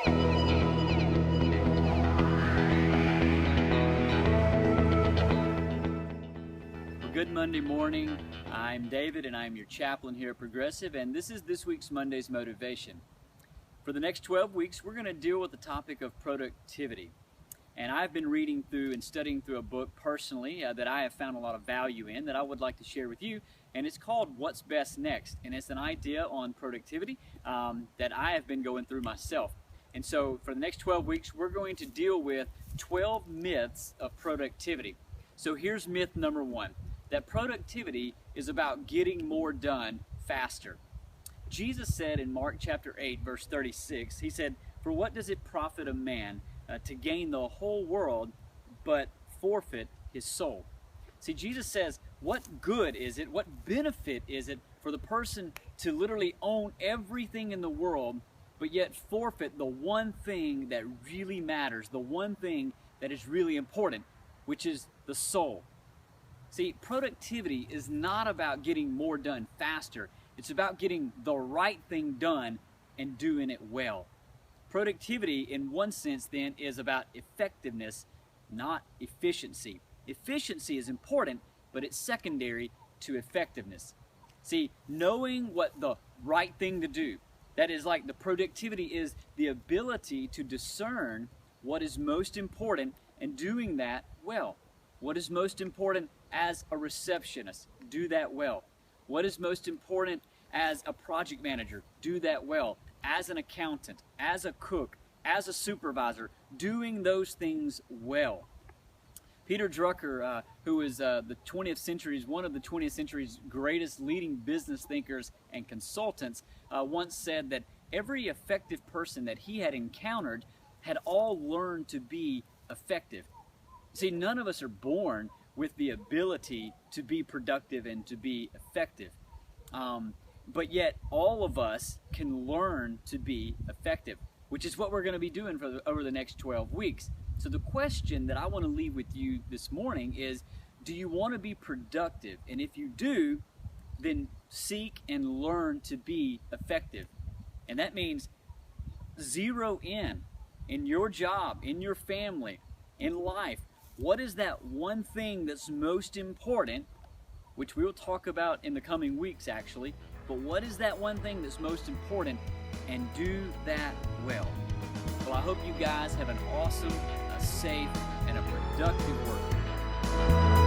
Good Monday morning. I'm David and I'm your chaplain here at Progressive, and this is this week's Monday's Motivation. For the next 12 weeks, we're going to deal with the topic of productivity. And I've been reading through and studying through a book personally that I have found a lot of value in that I would like to share with you, and it's called What's Best Next, and it's an idea on productivity that I have been going through myself. And so for the next 12 weeks, we're going to deal with 12 myths of productivity. So here's myth number one, that productivity is about getting more done faster. Jesus said in Mark chapter 8, verse 36, he said, "For what does it profit a man to gain the whole world but forfeit his soul?" See, Jesus says, what good is it, what benefit is it for the person to literally own everything in the world but yet forfeit the one thing that really matters, the one thing that is really important, which is the soul. See, productivity is not about getting more done faster. It's about getting the right thing done and doing it well. Productivity, in one sense, then, is about effectiveness, not efficiency. Efficiency is important, but it's secondary to effectiveness. See, knowing what the right thing to do, that is like the productivity is the ability to discern what is most important and doing that well. What is most important as a receptionist? Do that well. What is most important as a project manager? Do that well. As an accountant, as a cook, as a supervisor, doing those things well. Peter Drucker, who is one of the 20th century's greatest leading business thinkers and consultants, once said that every effective person that he had encountered had all learned to be effective. See, none of us are born with the ability to be productive and to be effective. But yet, all of us can learn to be effective, which is what we're going to be doing over the next 12 weeks. So the question that I want to leave with you this morning is, do you want to be productive? And if you do, then seek and learn to be effective. And that means zero in your job, in your family, in life. What is that one thing that's most important, which we will talk about in the coming weeks actually, but what is that one thing that's most important, and do that well. Well, I hope you guys have an awesome, a safe, and a productive work.